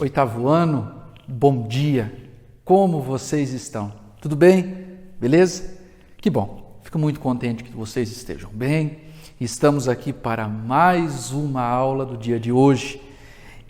oitavo ano, bom dia, como vocês estão? Tudo bem? Beleza? Que bom, fico muito contente que vocês estejam bem. Estamos aqui para mais uma aula do dia de hoje.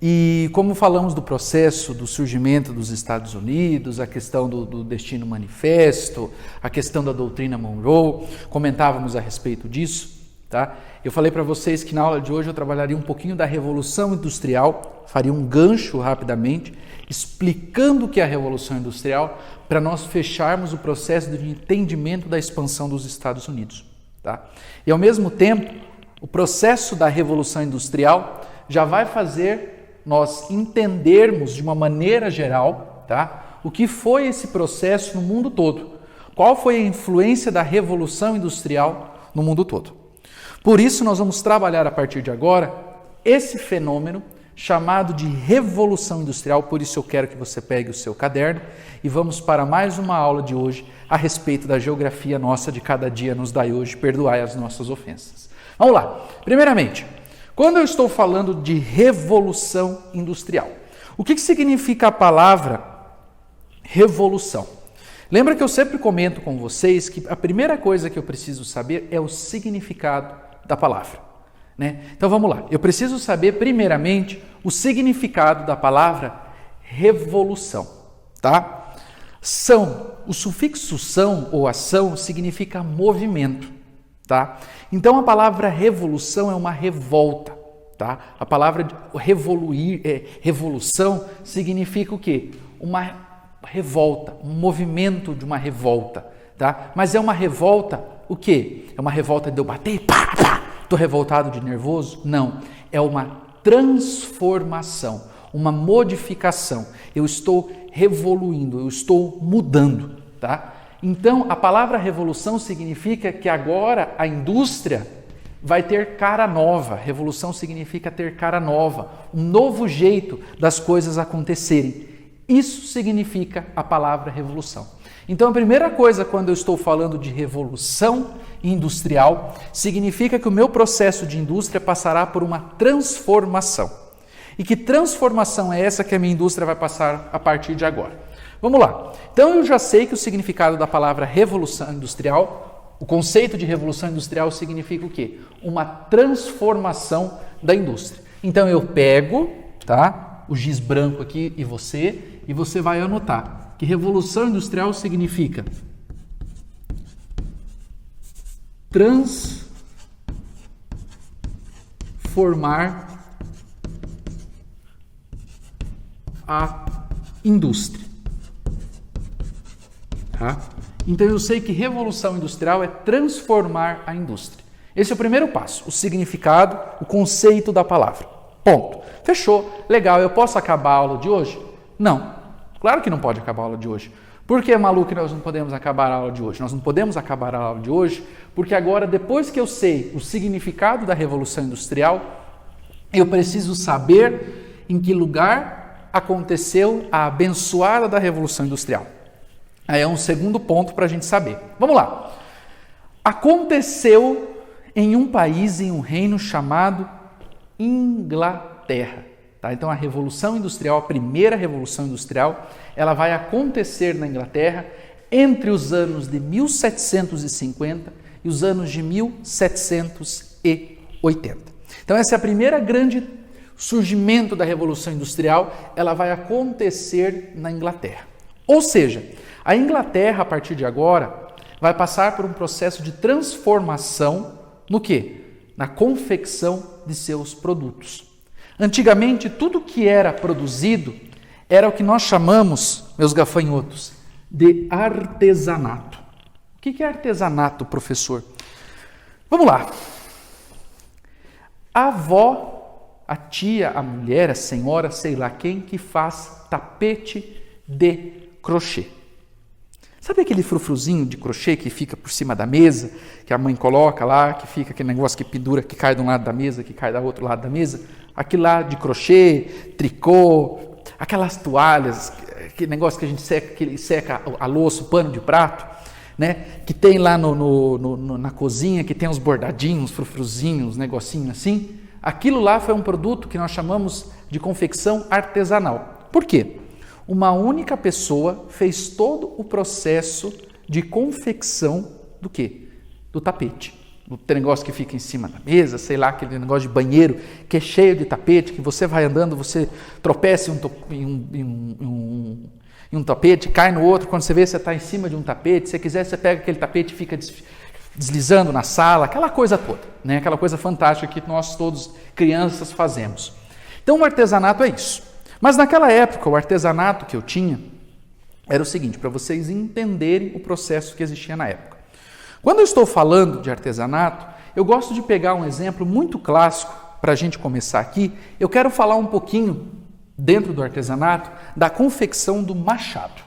E como falamos do processo do surgimento dos Estados Unidos, a questão do Destino Manifesto, a questão da doutrina Monroe, comentávamos a respeito disso, tá? Eu falei para vocês que na aula de hoje eu trabalharia um pouquinho da Revolução Industrial, faria um gancho rapidamente, explicando o que é a Revolução Industrial, para nós fecharmos o processo de entendimento da expansão dos Estados Unidos, tá? E ao mesmo tempo, o processo da Revolução Industrial já vai fazer nós entendermos de uma maneira geral, tá, o que foi esse processo no mundo todo. Qual foi a influência da Revolução Industrial no mundo todo. Por isso nós vamos trabalhar a partir de agora esse fenômeno chamado de Revolução Industrial. Por isso eu quero que você pegue o seu caderno e vamos para mais uma aula de hoje a respeito da geografia nossa de cada dia nos dai hoje, perdoai as nossas ofensas. Vamos lá. Primeiramente, quando eu estou falando de revolução industrial, o que significa a palavra revolução? Lembra que eu sempre comento com vocês que a primeira coisa que eu preciso saber é o significado da palavra, né? Então vamos lá, eu preciso saber primeiramente o significado da palavra revolução, tá? O sufixo são ou ação significa movimento, tá? Então a palavra revolução é uma revolta, tá? A palavra revolução significa o quê? Uma revolta, um movimento de uma revolta, tá? Mas é uma revolta, o quê? É uma revolta de eu bater, pá, pá, tô revoltado de nervoso? Não, é uma transformação, uma modificação. Eu estou revoluindo, eu estou mudando, tá? Então, a palavra revolução significa que agora a indústria vai ter cara nova. Revolução significa ter cara nova, um novo jeito das coisas acontecerem. Isso significa a palavra revolução. Então, a primeira coisa quando eu estou falando de revolução industrial, significa que o meu processo de indústria passará por uma transformação. E que transformação é essa que a minha indústria vai passar a partir de agora? Vamos lá. Então eu já sei que o significado da palavra revolução industrial, o conceito de revolução industrial significa o quê? Uma transformação da indústria. Então eu pego, tá, o giz branco aqui e você vai anotar que revolução industrial significa transformar a indústria. Tá? Então eu sei que revolução industrial é transformar a indústria. Esse é o primeiro passo, o significado, o conceito da palavra. Ponto. Fechou. Legal, eu posso acabar a aula de hoje? Não. Claro que não pode acabar a aula de hoje. Por que, Malu, que nós não podemos acabar a aula de hoje? Nós não podemos acabar a aula de hoje porque agora, depois que eu sei o significado da revolução industrial, eu preciso saber em que lugar aconteceu a abençoada da revolução industrial. Aí é um segundo ponto para a gente saber. Vamos lá. Aconteceu em um país, em um reino chamado Inglaterra. Tá? Então a Revolução Industrial, a primeira Revolução Industrial, ela vai acontecer na Inglaterra entre os anos de 1750 e os anos de 1780. Então essa é a primeira grande surgimento da Revolução Industrial, ela vai acontecer na Inglaterra. Ou seja, a Inglaterra, a partir de agora, vai passar por um processo de transformação no quê? Na confecção de seus produtos. Antigamente, tudo que era produzido era o que nós chamamos, meus gafanhotos, de artesanato. O que é artesanato, professor? Vamos lá. A avó, a tia, a mulher, a senhora, sei lá quem, que faz tapete de crochê. Sabe aquele frufruzinho de crochê que fica por cima da mesa, que a mãe coloca lá, que fica aquele negócio que pendura, que cai de um lado da mesa, que cai do outro lado da mesa? Aquilo lá de crochê, tricô, aquelas toalhas, aquele negócio que a gente seca, que seca a louça, o pano de prato, né? Que tem lá na cozinha, que tem uns bordadinhos, uns frufruzinhos, uns negocinhos assim. Aquilo lá foi um produto que nós chamamos de confecção artesanal. Por quê? Uma única pessoa fez todo o processo de confecção do quê? Do tapete. O negócio que fica em cima da mesa, sei lá, aquele negócio de banheiro que é cheio de tapete, que você vai andando, você tropeça em um tapete, cai no outro, quando você vê você está em cima de um tapete, se quiser você pega aquele tapete e fica deslizando na sala, aquela coisa toda, né? Aquela coisa fantástica que nós todos, crianças, fazemos. Então o artesanato é isso. Mas naquela época, o artesanato que eu tinha era o seguinte, para vocês entenderem o processo que existia na época. Quando eu estou falando de artesanato, eu gosto de pegar um exemplo muito clássico para a gente começar aqui. Eu quero falar um pouquinho, dentro do artesanato, da confecção do machado.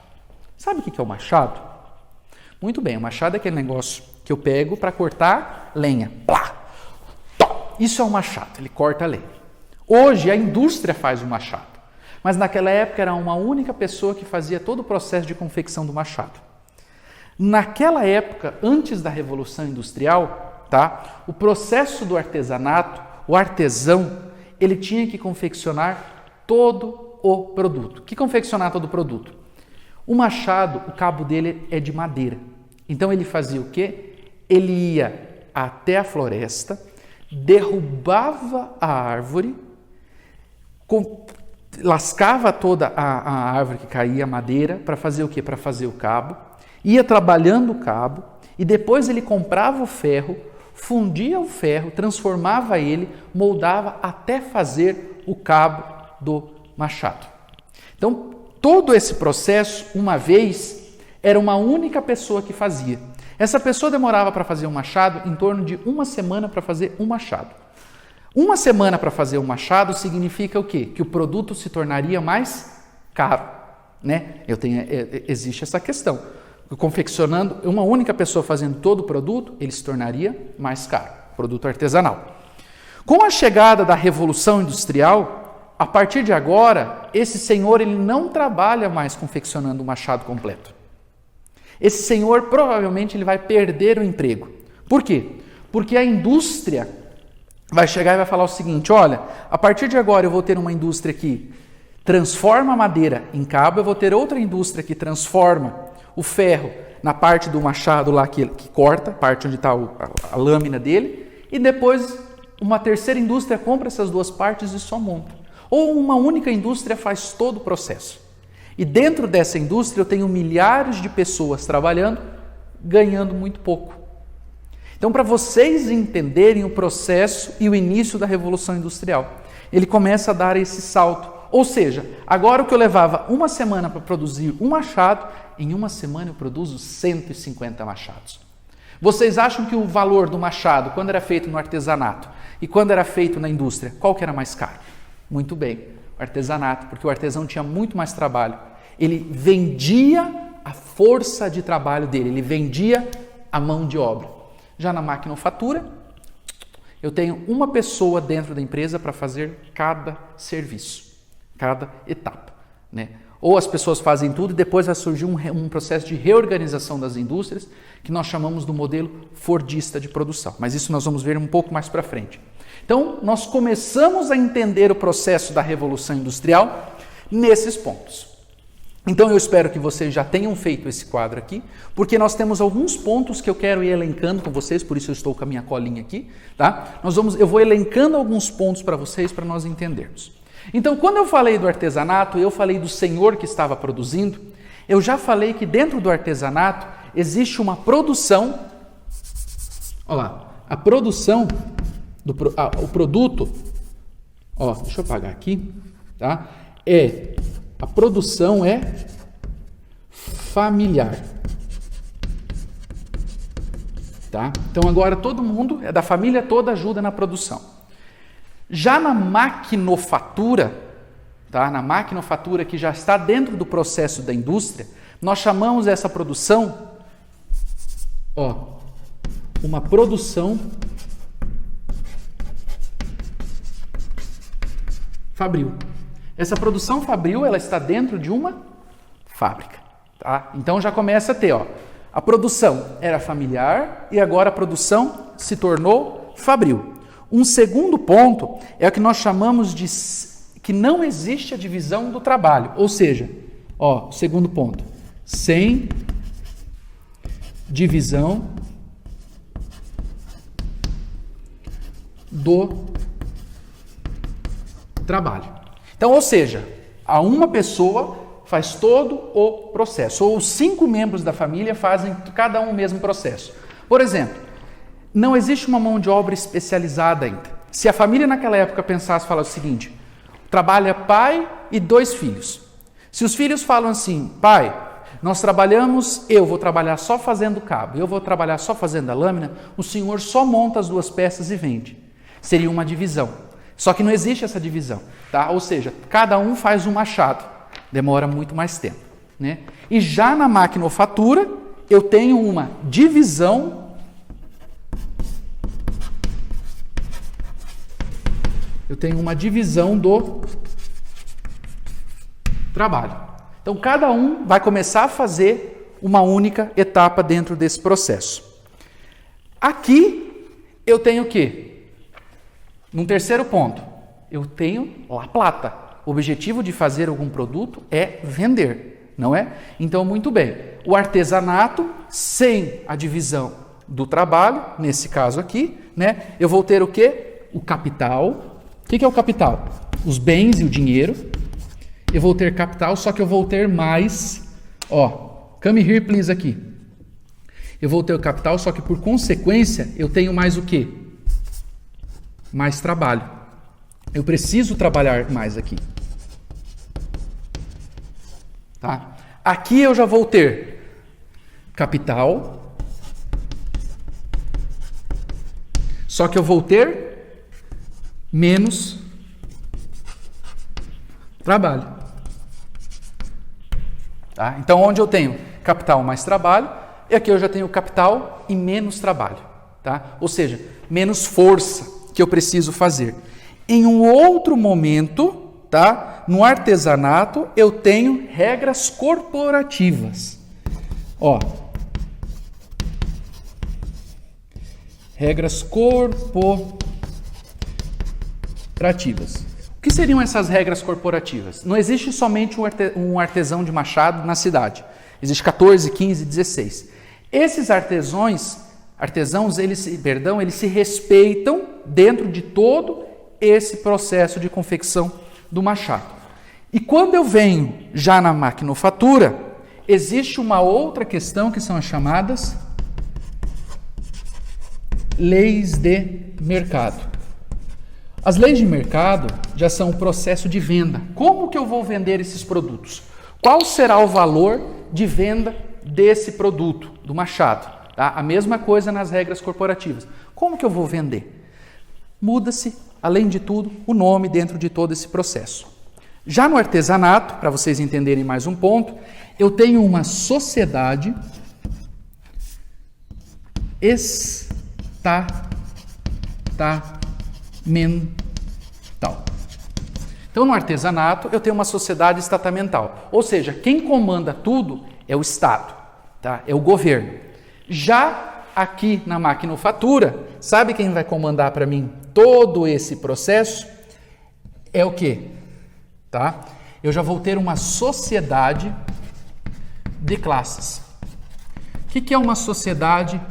Sabe o que é o machado? Muito bem, o machado é aquele negócio que eu pego para cortar lenha. Plá! Tó! Isso é um machado, ele corta a lenha. Hoje a indústria faz o machado, mas naquela época era uma única pessoa que fazia todo o processo de confecção do machado. Naquela época, antes da Revolução Industrial, tá? O processo do artesanato, o artesão, ele tinha que confeccionar todo o produto. Que confeccionar todo o produto? O machado, o cabo dele é de madeira. Então ele fazia o quê? Ele ia até a floresta, derrubava a árvore, lascava toda a árvore que caía, a madeira, para fazer o quê? Para fazer o cabo. Ia trabalhando o cabo e depois ele comprava o ferro, fundia o ferro, transformava ele, moldava até fazer o cabo do machado. Então, todo esse processo, uma vez, era uma única pessoa que fazia. Essa pessoa demorava para fazer um machado em torno de 1 semana para fazer um machado. 1 semana para fazer um machado significa o quê? Que o produto se tornaria mais caro, né? Existe essa questão. Confeccionando, uma única pessoa fazendo todo o produto, ele se tornaria mais caro, produto artesanal. Com a chegada da Revolução Industrial, a partir de agora, esse senhor ele não trabalha mais confeccionando o machado completo. Esse senhor provavelmente ele vai perder o emprego. Por quê? Porque a indústria vai chegar e vai falar o seguinte, olha, a partir de agora eu vou ter uma indústria que transforma a madeira em cabo, eu vou ter outra indústria que transforma o ferro na parte do machado lá que corta, a parte onde está a lâmina dele, e depois uma terceira indústria compra essas duas partes e só monta. Ou uma única indústria faz todo o processo. E dentro dessa indústria eu tenho milhares de pessoas trabalhando, ganhando muito pouco. Então, para vocês entenderem o processo e o início da Revolução Industrial, ele começa a dar esse salto. Ou seja, agora o que eu levava 1 semana para produzir um machado, em 1 semana eu produzo 150 machados. Vocês acham que o valor do machado, quando era feito no artesanato e quando era feito na indústria, qual que era mais caro? Muito bem, o artesanato, porque o artesão tinha muito mais trabalho. Ele vendia a força de trabalho dele, ele vendia a mão de obra. Já na maquinofatura, eu tenho uma pessoa dentro da empresa para fazer cada serviço. Cada etapa, né? Ou as pessoas fazem tudo e depois vai surgir um processo de reorganização das indústrias que nós chamamos do modelo fordista de produção. Mas isso nós vamos ver um pouco mais para frente. Então, nós começamos a entender o processo da Revolução Industrial nesses pontos. Então, eu espero que vocês já tenham feito esse quadro aqui, porque nós temos alguns pontos que eu quero ir elencando com vocês, por isso eu estou com a minha colinha aqui, tá? Eu vou elencando alguns pontos para vocês para nós entendermos. Então, quando eu falei do artesanato, eu falei do senhor que estava produzindo, eu já falei que dentro do artesanato existe uma produção, olha lá, a produção, o produto, ó, deixa eu apagar aqui, tá? A produção é familiar, tá? Então agora todo mundo, da família toda ajuda na produção. Já na maquinofatura, tá? Na maquinofatura que já está dentro do processo da indústria, nós chamamos essa produção, uma produção fabril. Essa produção fabril, ela está dentro de uma fábrica, tá? Então já começa a ter, a produção era familiar e agora a produção se tornou fabril. Um segundo ponto é o que nós chamamos de que não existe a divisão do trabalho. Ou seja, ó, segundo ponto, sem divisão do trabalho. Então, ou seja, a uma pessoa faz todo o processo, ou os 5 membros da família fazem cada um o mesmo processo. Por exemplo, não existe uma mão de obra especializada ainda. Se a família naquela época pensasse e falasse o seguinte, trabalha pai e 2 filhos. Se os filhos falam assim, pai, nós trabalhamos, eu vou trabalhar só fazendo cabo, eu vou trabalhar só fazendo a lâmina, o senhor só monta as 2 peças e vende. Seria uma divisão. Só que não existe essa divisão, tá? Ou seja, cada um faz um machado. Demora muito mais tempo, né? E já na maquinofatura, eu tenho uma divisão do trabalho. Então, cada um vai começar a fazer uma única etapa dentro desse processo. Aqui, eu tenho o quê? Num terceiro ponto, eu tenho La Plata. O objetivo de fazer algum produto é vender, não é? Então, muito bem. O artesanato, sem a divisão do trabalho, nesse caso aqui, né? Eu vou ter o quê? O capital. O que é o capital? Os bens e o dinheiro. Eu vou ter capital, só que eu vou ter mais... Ó, come here, please, aqui. Eu vou ter o capital, só que por consequência, eu tenho mais o quê? Mais trabalho. Eu preciso trabalhar mais aqui. Tá? Aqui eu já vou ter capital, só que eu vou ter menos trabalho. Tá? Então, onde eu tenho capital mais trabalho, e aqui eu já tenho capital e menos trabalho. Tá? Ou seja, menos força que eu preciso fazer. Em um outro momento, tá? No artesanato, eu tenho regras corporativas. Ó, regras corporativas. O que seriam essas regras corporativas? Não existe somente um artesão de machado na cidade. Existe 14, 15, 16. Esses artesãos, eles se respeitam dentro de todo esse processo de confecção do machado. E quando eu venho já na maquinofatura, existe uma outra questão que são as chamadas leis de mercado. As leis de mercado já são o processo de venda. Como que eu vou vender esses produtos? Qual será o valor de venda desse produto, do machado? Tá? A mesma coisa nas regras corporativas. Como que eu vou vender? Muda-se, além de tudo, o nome dentro de todo esse processo. Já no artesanato, para vocês entenderem mais um ponto, eu tenho uma sociedade estamental. Então, no artesanato, eu tenho uma sociedade estamental. Ou seja, quem comanda tudo é o Estado, tá? É o governo. Já aqui na maquinofatura, sabe quem vai comandar para mim todo esse processo? É o quê? Tá? Eu já vou ter uma sociedade de classes. O que é uma sociedade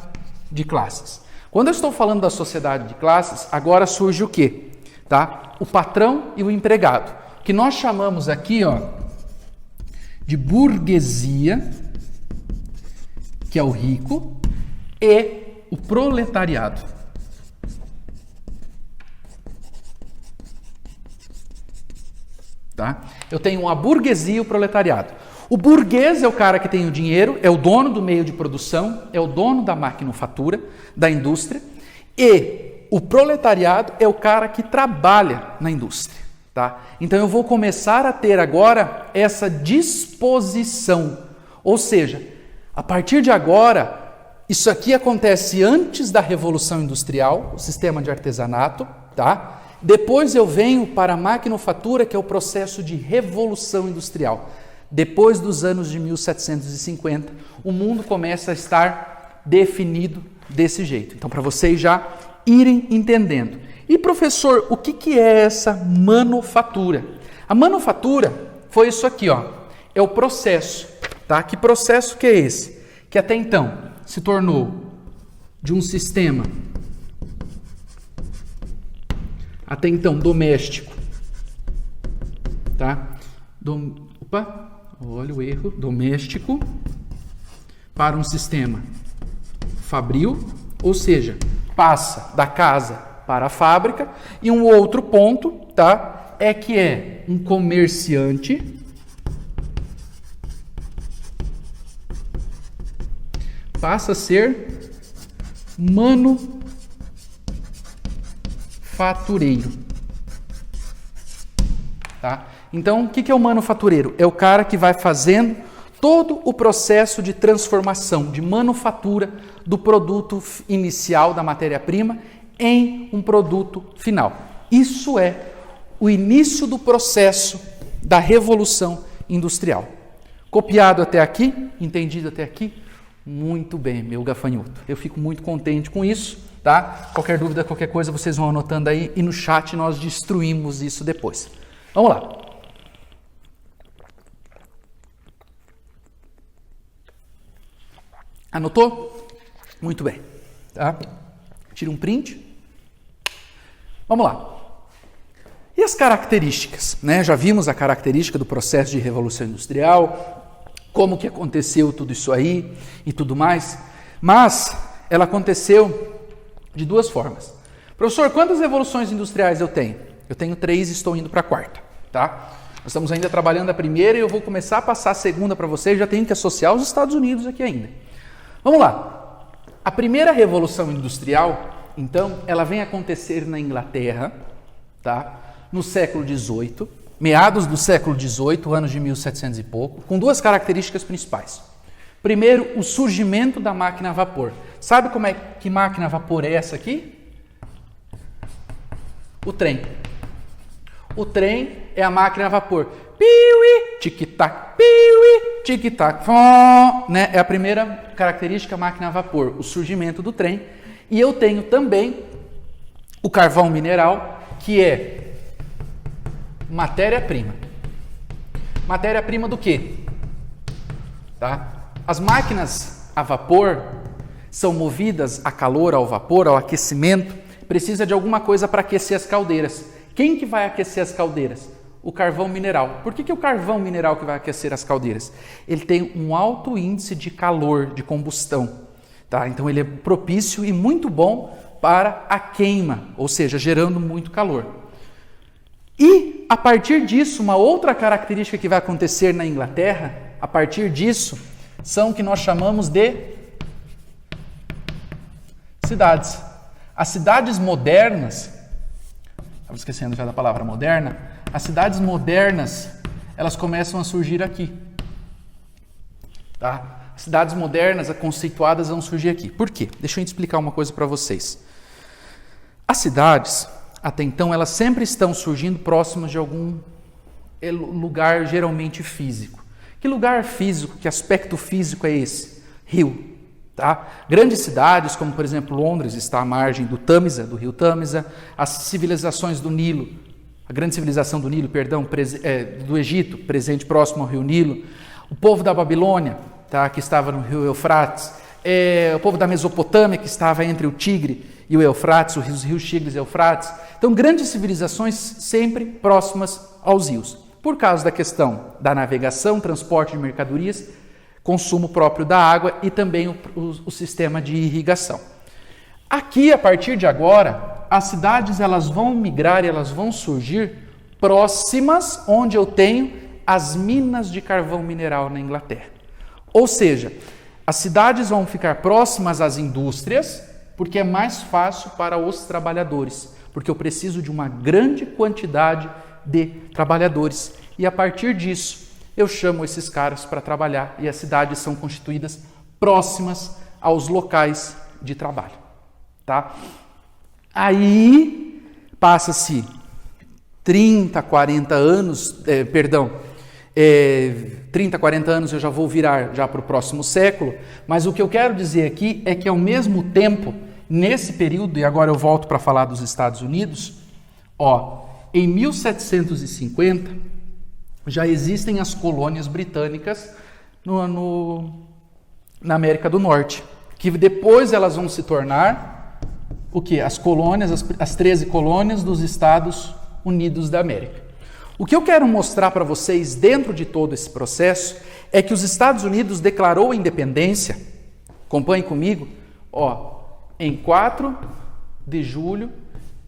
de classes? Quando eu estou falando da sociedade de classes, agora surge o quê? Tá? O patrão e o empregado, que nós chamamos aqui, ó, de burguesia, que é o rico, e o proletariado. Tá? Eu tenho a burguesia e o proletariado. O burguês é o cara que tem o dinheiro, é o dono do meio de produção, é o dono da maquinofatura, da indústria, e o proletariado é o cara que trabalha na indústria. Tá? Então eu vou começar a ter agora essa disposição, ou seja, a partir de agora, isso aqui acontece antes da Revolução Industrial, o sistema de artesanato, tá? Depois eu venho para a maquinofatura, que é o processo de revolução industrial. Depois dos anos de 1750, o mundo começa a estar definido desse jeito. Então, para vocês já irem entendendo. E, professor, o que é essa manufatura? A manufatura foi isso aqui, ó. É o processo, tá? Que processo que é esse? Que até então se tornou de um sistema até então doméstico, tá? Olha o erro, doméstico para um sistema fabril, ou seja, passa da casa para a fábrica, e um outro ponto, tá? É que é um comerciante passa a ser manufatureiro, tá? Então, o que é o manufatureiro? É o cara que vai fazendo todo o processo de transformação, de manufatura do produto inicial da matéria-prima em um produto final. Isso é o início do processo da Revolução Industrial. Copiado até aqui? Entendido até aqui? Muito bem, meu gafanhoto. Eu fico muito contente com isso, tá? Qualquer dúvida, qualquer coisa, vocês vão anotando aí e no chat nós destruímos isso depois. Vamos lá. Anotou? Muito bem, tá? Tira um print. Vamos lá. E as características, né? Já vimos a característica do processo de Revolução Industrial, como que aconteceu tudo isso aí e tudo mais, mas ela aconteceu de duas formas. Professor, quantas revoluções industriais eu tenho? Eu tenho 3 e estou indo para a 4ª, tá? Nós estamos ainda trabalhando a primeira e eu vou começar a passar a segunda para vocês, já tenho que associar os Estados Unidos aqui ainda. Vamos lá. A primeira revolução industrial, então, ela vem acontecer na Inglaterra, tá? No século XVIII, meados do século XVIII, anos de 1700 e pouco, com 2 características principais. Primeiro, o surgimento da máquina a vapor. Sabe como é que máquina a vapor é essa aqui? O trem. O trem é a máquina a vapor. Piuí, tic-tac, piuí, tic-tac, né? É a primeira característica máquina a vapor, o surgimento do trem. E eu tenho também o carvão mineral, que é matéria-prima. Matéria-prima do quê? Tá? As máquinas a vapor são movidas a calor, ao vapor, ao aquecimento. Precisa de alguma coisa para aquecer as caldeiras. Quem que vai aquecer as caldeiras? O carvão mineral. Por que é o carvão mineral que vai aquecer as caldeiras? Ele tem um alto índice de calor, de combustão. Tá? Então ele é propício e muito bom para a queima, ou seja, gerando muito calor. E a partir disso, uma outra característica que vai acontecer na Inglaterra, a partir disso, são o que nós chamamos de cidades. As cidades modernas, estava esquecendo já da palavra moderna, as cidades modernas, elas começam a surgir aqui. Tá? As cidades modernas, conceituadas, vão surgir aqui. Por quê? Deixa eu explicar uma coisa para vocês. As cidades, até então, elas sempre estão surgindo próximas de algum lugar geralmente físico. Que lugar físico, que aspecto físico é esse? Rio. Tá? Grandes cidades, como por exemplo Londres, está à margem do Tâmisa, do rio Tâmisa, as civilizações do Nilo, a grande civilização do Nilo, do Egito, presente próximo ao rio Nilo, o povo da Babilônia, tá? Que estava no rio Eufrates, o povo da Mesopotâmia, que estava entre o Tigre e o Eufrates, os rios Tigres e Eufrates. Então, grandes civilizações sempre próximas aos rios. Por causa da questão da navegação, transporte de mercadorias, consumo próprio da água e também o sistema de irrigação. Aqui, a partir de agora, as cidades elas vão migrar e elas vão surgir próximas onde eu tenho as minas de carvão mineral na Inglaterra. Ou seja, as cidades vão ficar próximas às indústrias porque é mais fácil para os trabalhadores, porque eu preciso de uma grande quantidade de trabalhadores. E a partir disso, eu chamo esses caras para trabalhar e as cidades são constituídas próximas aos locais de trabalho. Tá? Aí passa-se 30, 40 anos, 30, 40 anos eu já vou virar já para o próximo século, mas o que eu quero dizer aqui é que ao mesmo tempo, nesse período, e agora eu volto para falar dos Estados Unidos, em 1750, já existem as colônias britânicas na América do Norte, que depois elas vão se tornar o quê? As colônias, as 13 colônias dos Estados Unidos da América. O que eu quero mostrar para vocês dentro de todo esse processo é que os Estados Unidos declarou a independência, acompanhe comigo, em 4 de julho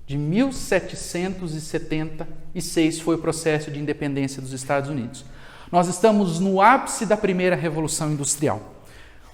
de 1776 foi o processo de independência dos Estados Unidos. Nós estamos no ápice da primeira Revolução Industrial.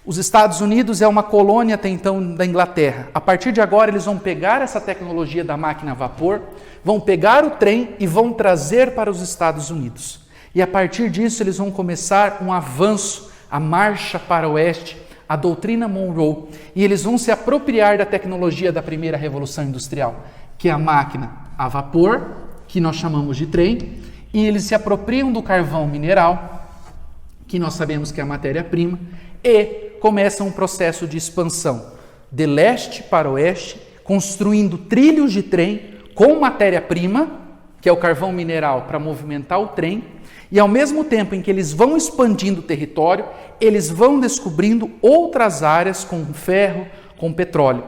Os Estados Unidos é uma colônia até então da Inglaterra. A partir de agora eles vão pegar essa tecnologia da máquina a vapor, vão pegar o trem e vão trazer para os Estados Unidos. E a partir disso eles vão começar um avanço, a marcha para o oeste, a doutrina Monroe, e eles vão se apropriar da tecnologia da primeira Revolução Industrial, que é a máquina a vapor, que nós chamamos de trem, e eles se apropriam do carvão mineral, que nós sabemos que é a matéria-prima, e começam um processo de expansão de leste para oeste, construindo trilhos de trem com matéria-prima, que é o carvão mineral, para movimentar o trem, e ao mesmo tempo em que eles vão expandindo o território, eles vão descobrindo outras áreas com ferro, com petróleo.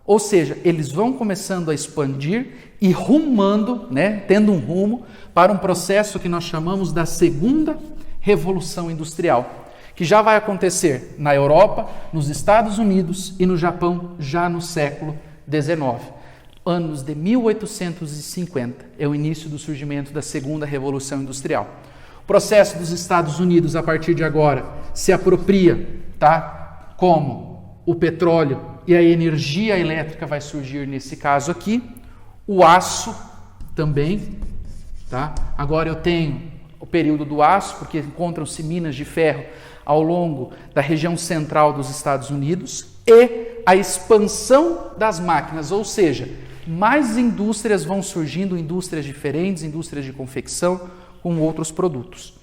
Ou seja, eles vão começando a expandir e rumando, tendo um rumo para um processo que nós chamamos da segunda Revolução Industrial, que já vai acontecer na Europa, nos Estados Unidos e no Japão já no século XIX. Anos de 1850 é o início do surgimento da segunda Revolução Industrial. O processo dos Estados Unidos, a partir de agora, se apropria, como o petróleo e a energia elétrica vai surgir nesse caso aqui, o aço também, Agora eu tenho o período do aço, porque encontram-se minas de ferro ao longo da região central dos Estados Unidos, e a expansão das máquinas, ou seja, mais indústrias vão surgindo, indústrias diferentes, indústrias de confecção, com outros produtos.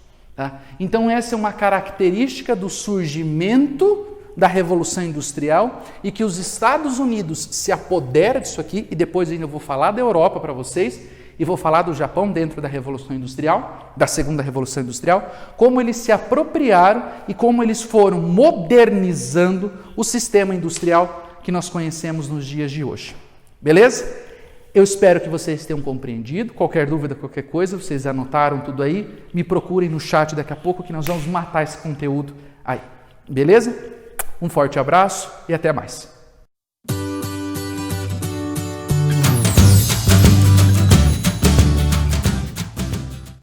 Então essa é uma característica do surgimento da Revolução Industrial e que os Estados Unidos se apoderam disso aqui, e depois ainda eu vou falar da Europa para vocês, e vou falar do Japão dentro da Revolução Industrial, da segunda Revolução Industrial, como eles se apropriaram e como eles foram modernizando o sistema industrial que nós conhecemos nos dias de hoje. Beleza? Eu espero que vocês tenham compreendido. Qualquer dúvida, qualquer coisa, vocês anotaram tudo aí, me procurem no chat daqui a pouco que nós vamos matar esse conteúdo aí. Beleza? Um forte abraço e até mais.